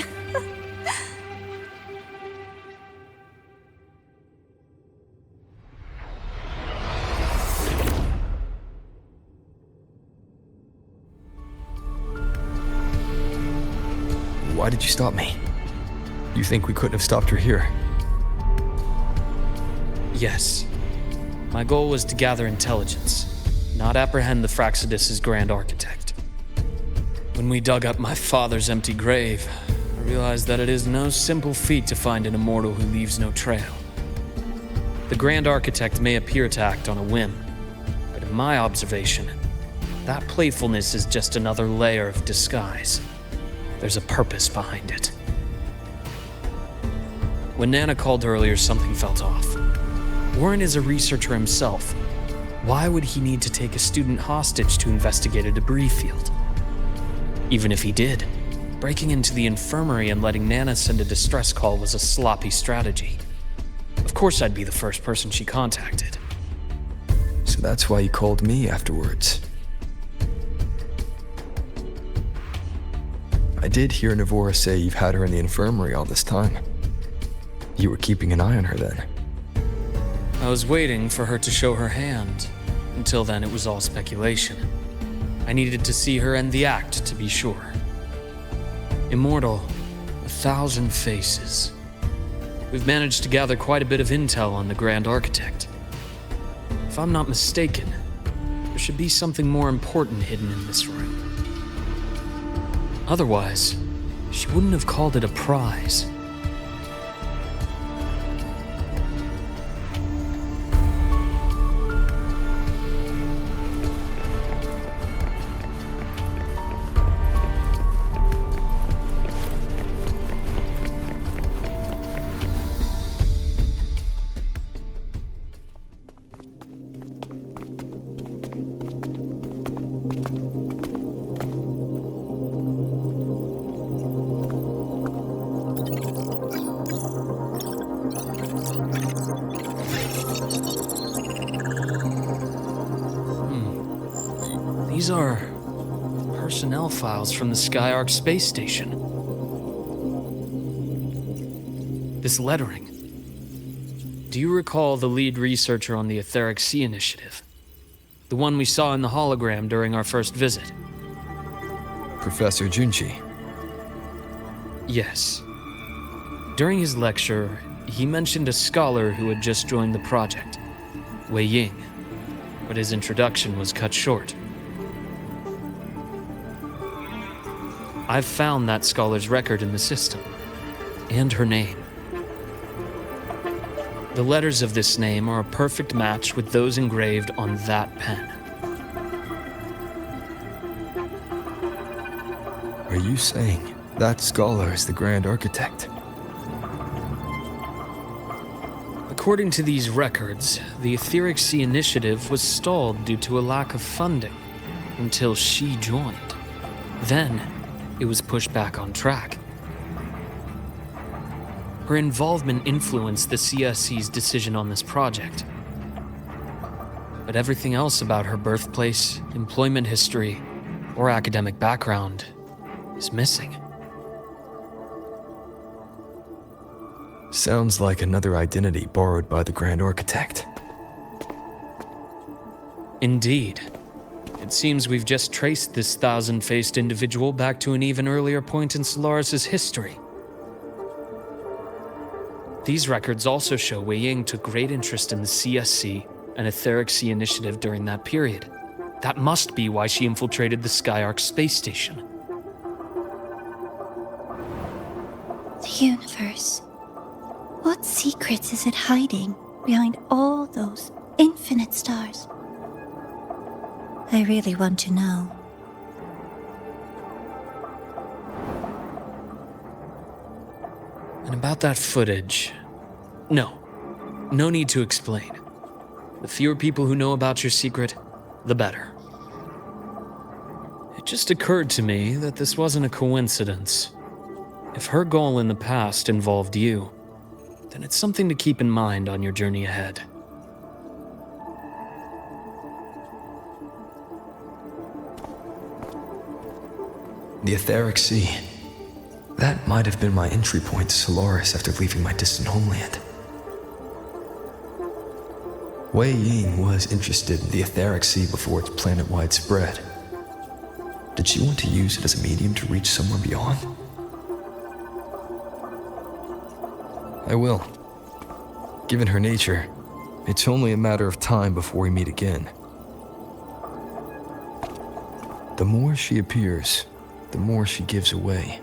Why did you stop me? You think we couldn't have stopped her here? Yes. My goal was to gather intelligence, not apprehend the Fraxidus' grand architect. When we dug up my father's empty grave, I realized that it is no simple feat to find an immortal who leaves no trail. The grand architect may appear to act on a whim, but in my observation, that playfulness is just another layer of disguise. There's a purpose behind it. When Nana called earlier, something felt off. Warren is a researcher himself. Why would he need to take a student hostage to investigate a debris field? Even if he did, breaking into the infirmary and letting Nana send a distress call was a sloppy strategy. Of course I'd be the first person she contacted. So that's why you called me afterwards. I did hear Navora say you've had her in the infirmary all this time. You were keeping an eye on her then. I was waiting for her to show her hand. Until then, it was all speculation. I needed to see her end the act to be sure. Immortal, 1,000 faces. We've managed to gather quite a bit of intel on the Grand Architect. If I'm not mistaken, there should be something more important hidden in this room. Otherwise, she wouldn't have called it a prize. These are personnel files from the Skyark space station. This lettering. Do you recall the lead researcher on the Etheric Sea Initiative? The one we saw in the hologram during our first visit? Professor Junji. Yes. During his lecture, he mentioned a scholar who had just joined the project, Wei Ying, but his introduction was cut short. I've found that scholar's record in the system, and her name. The letters of this name are a perfect match with those engraved on that pen. Are you saying that scholar is the Grand Architect? According to these records, the Etheric Sea Initiative was stalled due to a lack of funding until she joined. Then, it was pushed back on track. Her involvement influenced the CSC's decision on this project. But everything else about her birthplace, employment history, or academic background is missing. Sounds like another identity borrowed by the Grand Architect. Indeed. It seems we've just traced this 1,000-faced individual back to an even earlier point in Solaris' history. These records also show Wei Ying took great interest in the CSC and Etheric Sea Initiative during that period. That must be why she infiltrated the Skyark space station. The universe. What secrets is it hiding behind all those infinite stars? I really want to know. And about that footage... No need to explain. The fewer people who know about your secret, the better. just occurred to me that this wasn't a coincidence. If her goal in the past involved you, then it's something to keep in mind on your journey ahead. The Etheric Sea. That might have been my entry point to Solaris after leaving my distant homeland. Wei Ying was interested in the Etheric Sea before its planet-wide spread. Did she want to use it as a medium to reach somewhere beyond? I will. Given her nature, it's only a matter of time before we meet again. The more she appears, the more she gives away.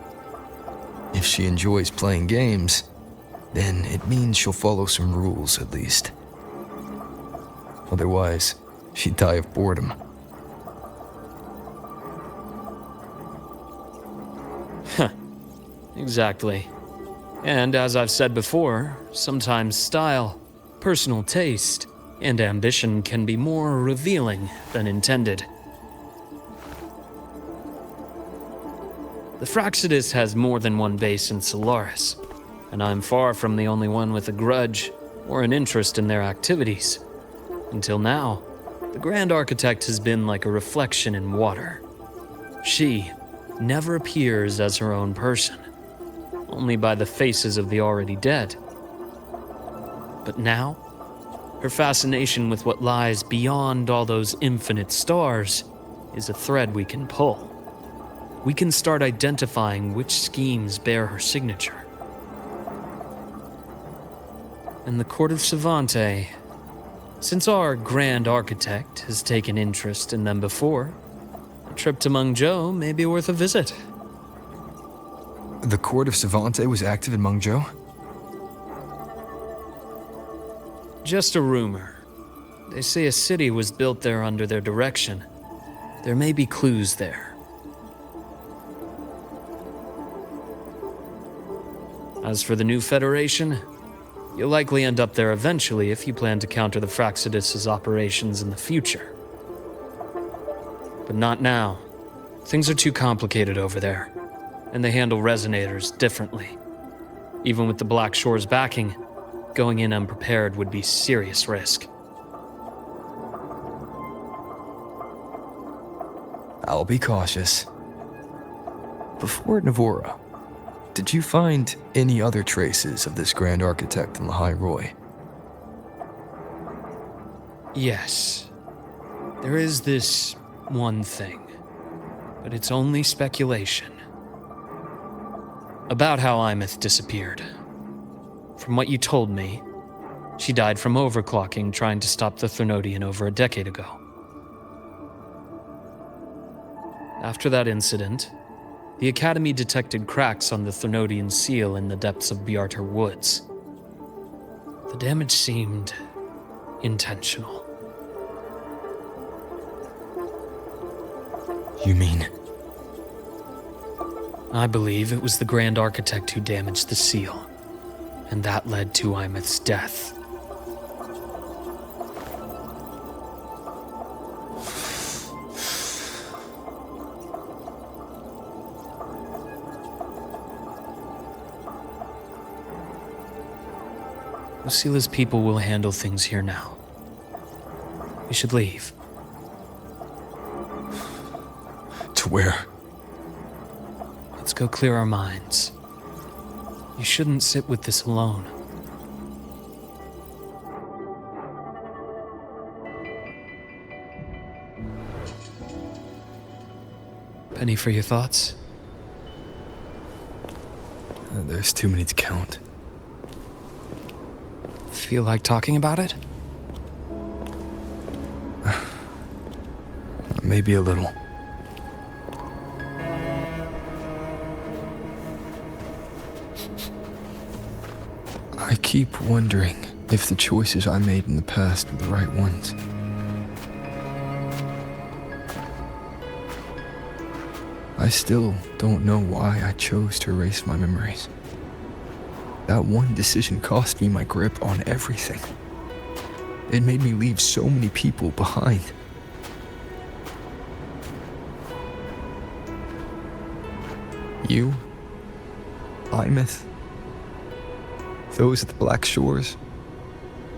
If she enjoys playing games, then it means she'll follow some rules at least. Otherwise, she'd die of boredom. Exactly. And as I've said before, sometimes style, personal taste, and ambition can be more revealing than intended. The Fractsidus has more than one base in Solaris, and I'm far from the only one with a grudge or an interest in their activities. Until now, the Grand Architect has been like a reflection in water. She never appears as her own person, only by the faces of the already dead. But now, her fascination with what lies beyond all those infinite stars is a thread we can pull. We can start identifying which schemes bear her signature. And the Court of Savante, since our Grand Architect has taken interest in them before, a trip to Mengzhou may be worth a visit. The Court of Savante was active in Mengzhou? Just a rumor. They say a city was built there under their direction. There may be clues there. As for the new Federation, you'll likely end up there eventually if you plan to counter the Fractsidus' operations in the future. But not now. Things are too complicated over there, and they handle resonators differently. Even with the Black Shore's backing, going in unprepared would be serious risk. I'll be cautious. Before Navora, did you find any other traces of this Grand Architect in the High Roy? Yes. There is this one thing, but it's only speculation. About how Imeth disappeared. From what you told me, she died from overclocking trying to stop the Threnodian over a decade ago. After that incident, the Academy detected cracks on the Threnodian seal in the depths of Bjartar Woods. The damage seemed intentional. You mean? I believe it was the Grand Architect who damaged the seal, and that led to Imeth's death. Lucila's people will handle things here now. We should leave. To where? Let's go clear our minds. You shouldn't sit with this alone. Penny for your thoughts? There's too many to count. Feel like talking about it? Maybe a little. I keep wondering if the choices I made in the past were the right ones. I still don't know why I chose to erase my memories. That one decision cost me my grip on everything. It made me leave so many people behind. You, Imeth, those at the Black Shores,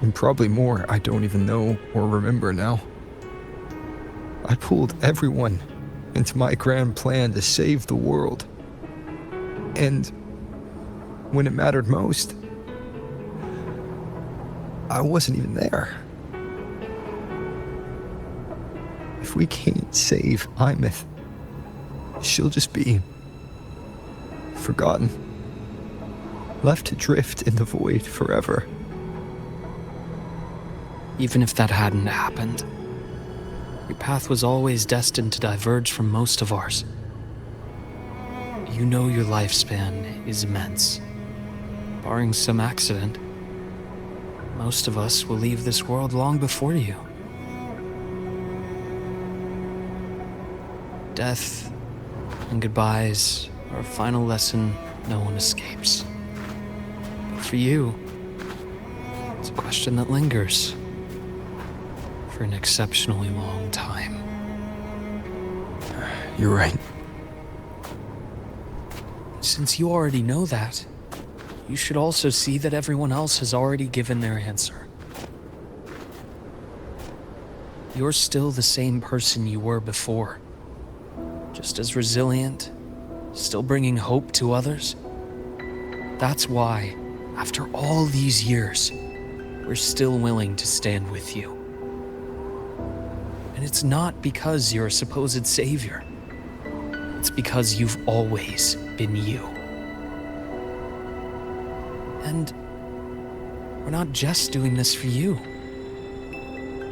and probably more I don't even know or remember now. I pulled everyone into my grand plan to save the world. And when it mattered most, I wasn't even there. If we can't save Imeth, she'll just be forgotten, left to drift in the void forever. Even if that hadn't happened, your path was always destined to diverge from most of ours. You know your lifespan is immense. Barring some accident, most of us will leave this world long before you. Death and goodbyes are a final lesson no one escapes. But for you, it's a question that lingers for an exceptionally long time. You're right. Since you already know that, you should also see that everyone else has already given their answer. You're still the same person you were before. Just as resilient, still bringing hope to others. That's why, after all these years, we're still willing to stand with you. And it's not because you're a supposed savior. It's because you've always been you. And we're not just doing this for you.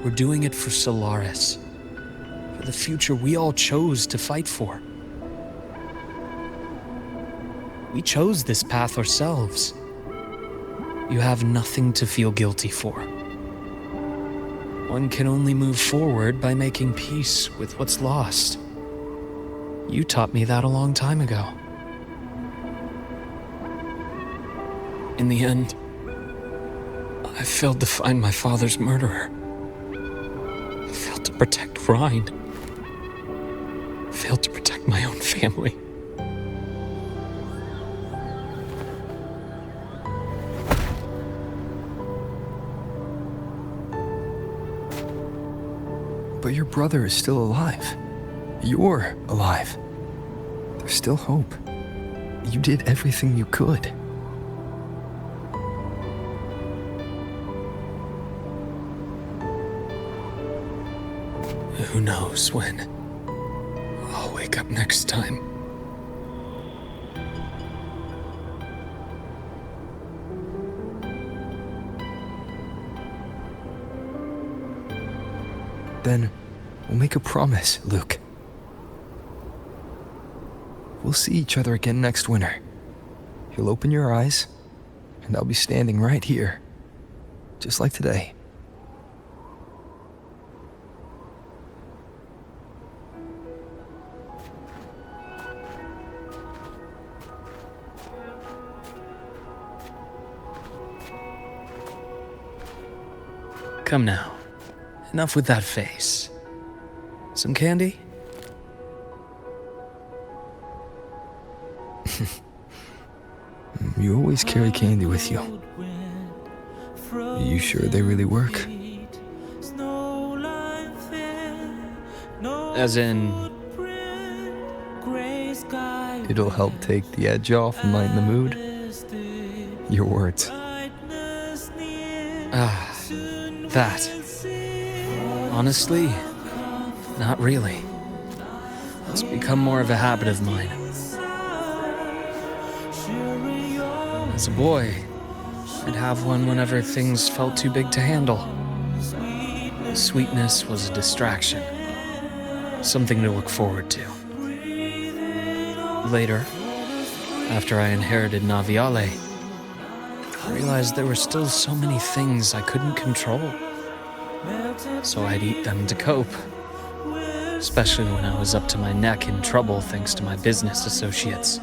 We're doing it for Solaris. For the future we all chose to fight for. We chose this path ourselves. You have nothing to feel guilty for. One can only move forward by making peace with what's lost. You taught me that a long time ago. In the end, I failed to find my father's murderer. I failed to protect Rhine. I failed to protect my own family. But your brother is still alive. You're alive. There's still hope. You did everything you could. Who knows when I'll wake up next time. Then we'll make a promise, Luuk. We'll see each other again next winter. You'll open your eyes, and I'll be standing right here, just like today. Come now. Enough with that face. Some candy? You always carry candy with you. You sure they really work? As in... It'll help take the edge off and lighten the mood? Your words. That. Honestly, not really. It's become more of a habit of mine. As a boy, I'd have one whenever things felt too big to handle. Sweetness was a distraction. Something to look forward to. Later, after I inherited Naviale, I realized there were still so many things I couldn't control. So I'd eat them to cope. Especially when I was up to my neck in trouble thanks to my business associates.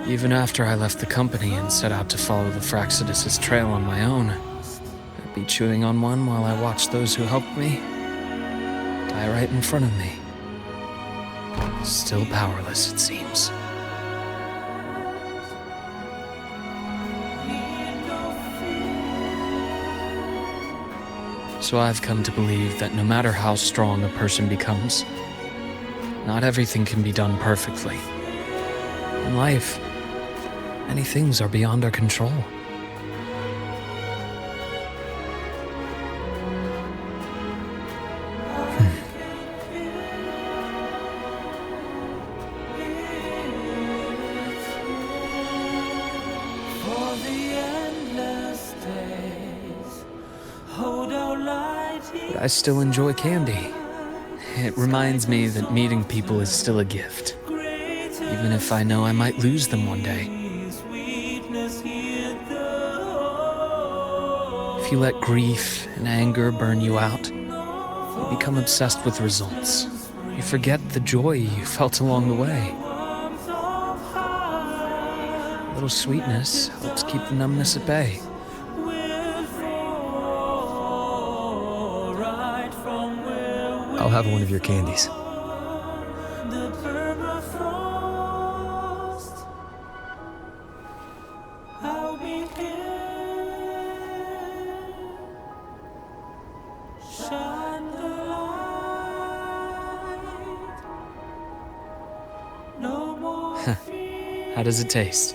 Even after I left the company and set out to follow the Fraxidus' trail on my own, I'd be chewing on one while I watched those who helped me die right in front of me. Still powerless, it seems. So I've come to believe that no matter how strong a person becomes, not everything can be done perfectly. In life, many things are beyond our control. But I still enjoy candy. It reminds me that meeting people is still a gift, even if I know I might lose them one day. If you let grief and anger burn you out, you become obsessed with results. You forget the joy you felt along the way. A little sweetness helps keep the numbness at bay. I'll have one of your candies. How does it taste?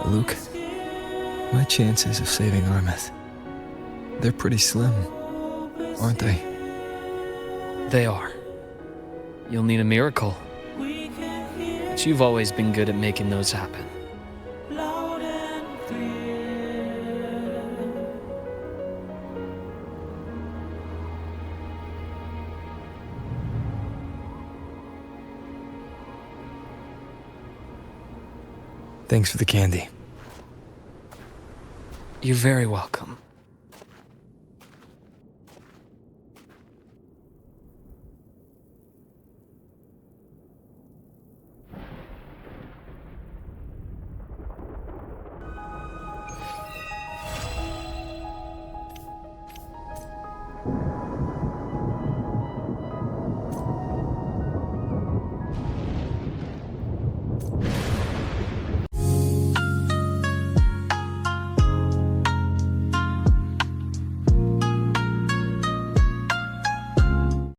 Luuk, my chances of saving Armith, they're pretty slim, aren't they? They are. You'll need a miracle. But you've always been good at making those happen. Thanks for the candy. You're very welcome.